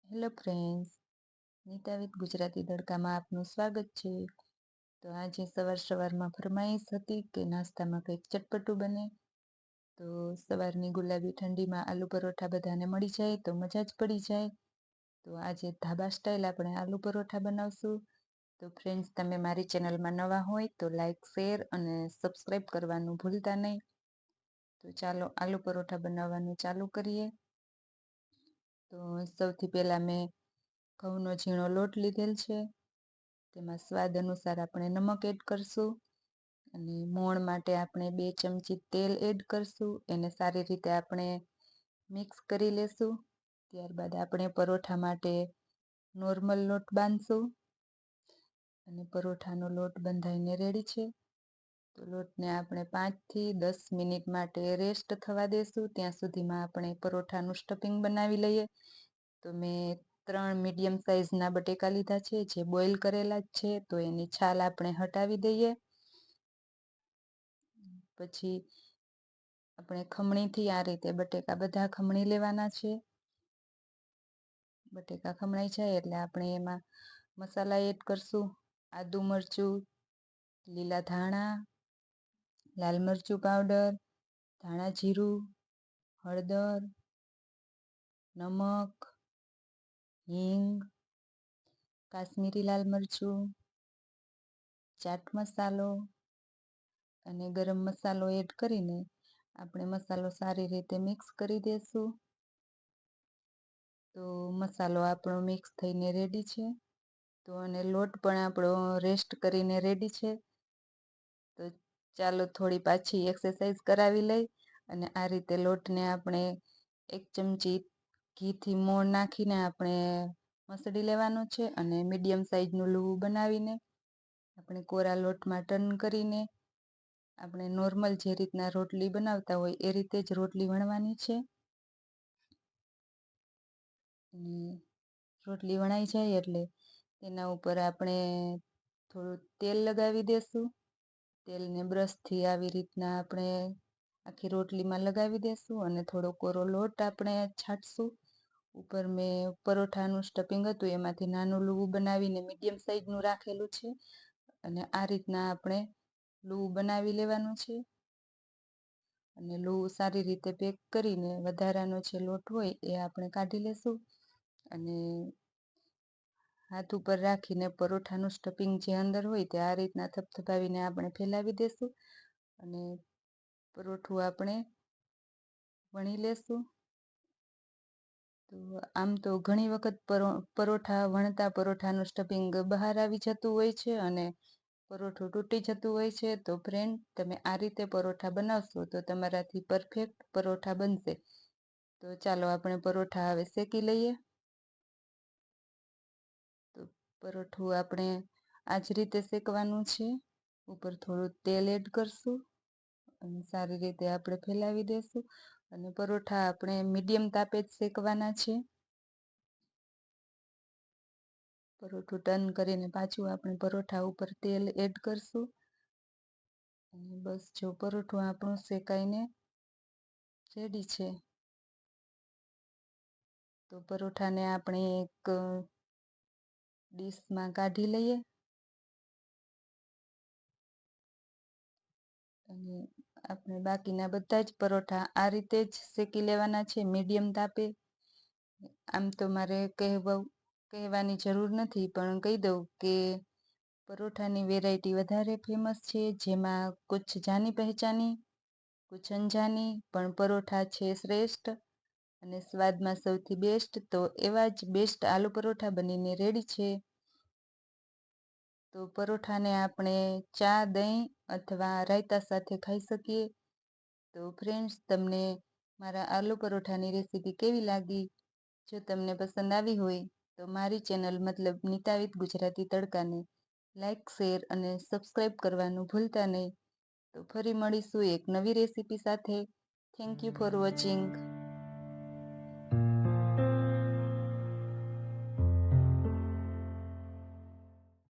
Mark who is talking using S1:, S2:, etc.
S1: Hello friends, Nita with Gujarati તડકામાં આપનું સ્વાગત છે. તો આજે સવારમાં ફરમાઈશ હતી કે નાસ્તામાં કંઈક ચટપટું બને. તો સવારની ગુલાબી ઠંડીમાં આલુ પરોઠા બધાને મળી જાય તો મજા જ પડી જાય. તો આજે ધાબા સ્ટાઇલ આપણે આલુ પરોઠા બનાવશું. તો ફ્રેન્ડ્સ, તમે મારી ચેનલમાં નવા હોય તો લાઈક, શેર અને સબસ્ક્રાઈબ કરવાનું ભૂલતા નહીં. તો ચાલો આલુ પરોઠા બનાવવાનું ચાલુ કરીએ. તો સૌથી પહેલાં મેં ઘઉંનો ઝીણો લોટ લીધેલ છે. તેમાં સ્વાદ અનુસાર આપણે નમક એડ કરશું અને મોણ માટે આપણે 2 ચમચી તેલ એડ કરશું. એને સારી રીતે આપણે મિક્સ કરી લેશું. ત્યારબાદ આપણે પરોઠા માટે નોર્મલ લોટ બાંધશું અને પરોઠાનો લોટ બંધાઈને રેડી છે. તો લોટને આપણે 5 થી 10 મિનિટ માટે રેસ્ટ થવા દેશું. ત્યાં સુધીમાં આપણે પરોઠાનું સ્ટફિંગ બનાવી લઈએ. તો મેં 3 મીડિયમ સાઇઝના બટેકા લીધા છે, જે બોઇલ કરેલા જ છે. તો એની છાલ આપણે હટાવી દઈએ. પછી આપણે ખમણીથી આ રીતે બટેકા બધા ખમણી લેવાના છે. બટેકા ખમણાઈ જાય એટલે આપણે એમાં મસાલા એડ કરશું. આદુ મરચું, લીલા ધાણા, લાલ મરચું પાવડર, ધાણા જીરું, હળદર, નમક, હિંગ, કાશ્મીરી લાલ મરચું, ચાટ મસાલો અને ગરમ મસાલો એડ કરીને આપણે મસાલો સારી રીતે મિક્સ કરી દઈશું. તો મસાલો આપણો મિક્સ થઈને રેડી છે. તો અને લોટ પણ આપણો રેસ્ટ કરીને રેડી છે. તો ચાલો થોડી પાછી એક્સરસાઇઝ કરાવી લઈ અને આ રીતે લોટને આપણે 1 ચમચી ઘીથી મોણ નાખીને આપણે મસળી લેવાનો છે અને મીડિયમ સાઇઝનું લુવું બનાવીને આપણે કોરા લોટમાં ટર્ન કરીને આપણે નોર્મલ જે રીતના રોટલી બનાવતા હોય એ રીતે જ રોટલી વણવાની છે. રોટલી વણાઈ જાય એટલે તેના ઉપર આપણે થોડું તેલ લગાવી દેશું. તેલને બ્રશથી આવી રીતના આપણે આખી રોટલીમાં લગાવી દેશું અને થોડો કોરો લોટ આપણે છાંટશું. ઉપર મેં પરોઠાનું સ્ટફિંગ હતું એમાંથી નાનું લુવું બનાવીને મીડિયમ સાઇઝનું રાખેલું છે અને આ રીતના આપણે લુવું બનાવી લેવાનું છે અને લુવું સારી રીતે પેક કરીને વધારાનો જે લોટ હોય એ આપણે કાઢી લેશું અને હાથ ઉપર રાખીને પરોઠાનું સ્ટફિંગ જે અંદર હોય તે આ રીતના થપથપાવીને આપણે ફેલાવી દેશું અને પરોઠું આપણે વણી લેશું. તો આમ તો ઘણી વખત પરોઠા વણતા પરોઠાનું સ્ટફિંગ બહાર આવી જતું હોય છે અને પરોઠું તૂટી જતું હોય છે. તો ફ્રેન્ડ, તમે આ રીતે પરોઠા બનાવશો તો તમારાથી પરફેક્ટ પરોઠા બનશે. તો ચાલો આપણે પરોઠા હવે શેકી લઈએ. તો પરોઠું આપણે આ જ રીતે શેકવાનું છે. ઉપર થોડું તેલ એડ કરશું અને સારી રીતે આપણે ફેલાવી દેશું અને પરોઠા આપણે મીડિયમ તાપે જ શેકવાના છે. પરોઠું ટર્ન કરીને પાછું આપણે પરોઠા ઉપર તેલ એડ કરશું અને બસ જો પરોઠું આપણું શેકાઈને રેડી છે. તો પરોઠાને આપણે એક ડીશમાં કાઢી લઈએ અને આપણે બાકીના બધા જ પરોઠા આ રીતે જ શેકી લેવાના છે મીડિયમ તાપે. આમ તો મારે કહેવાની જરૂર નથી, પણ કહી દઉં કે પરોઠાની વેરાયટી વધારે ફેમસ છે, જેમાં કુછ જાની પહેચાની, કુછ અનજાની, પણ પરોઠા છે શ્રેષ્ઠ અને સ્વાદમાં સૌથી બેસ્ટ. તો એવા જ બેસ્ટ આલુ પરોઠા બનીને રેડી છે. તો પરોઠાને આપણે ચા, દહીં અથવા રાયતા સાથે ખાઈ શકીએ. તો ફ્રેન્ડ્સ, તમને મારા આલુ પરોઠાની રેસીપી કેવી લાગી? જો તમને પસંદ આવી હોય તો મારી ચેનલ મતલબ નીતા વિથ ગુજરાતી તડકાને લાઈક, શેર અને સબસ્ક્રાઈબ કરવાનું ભૂલતા નહીં. તો ફરી મળીશું એક નવી રેસીપી સાથે. Thank you for watching.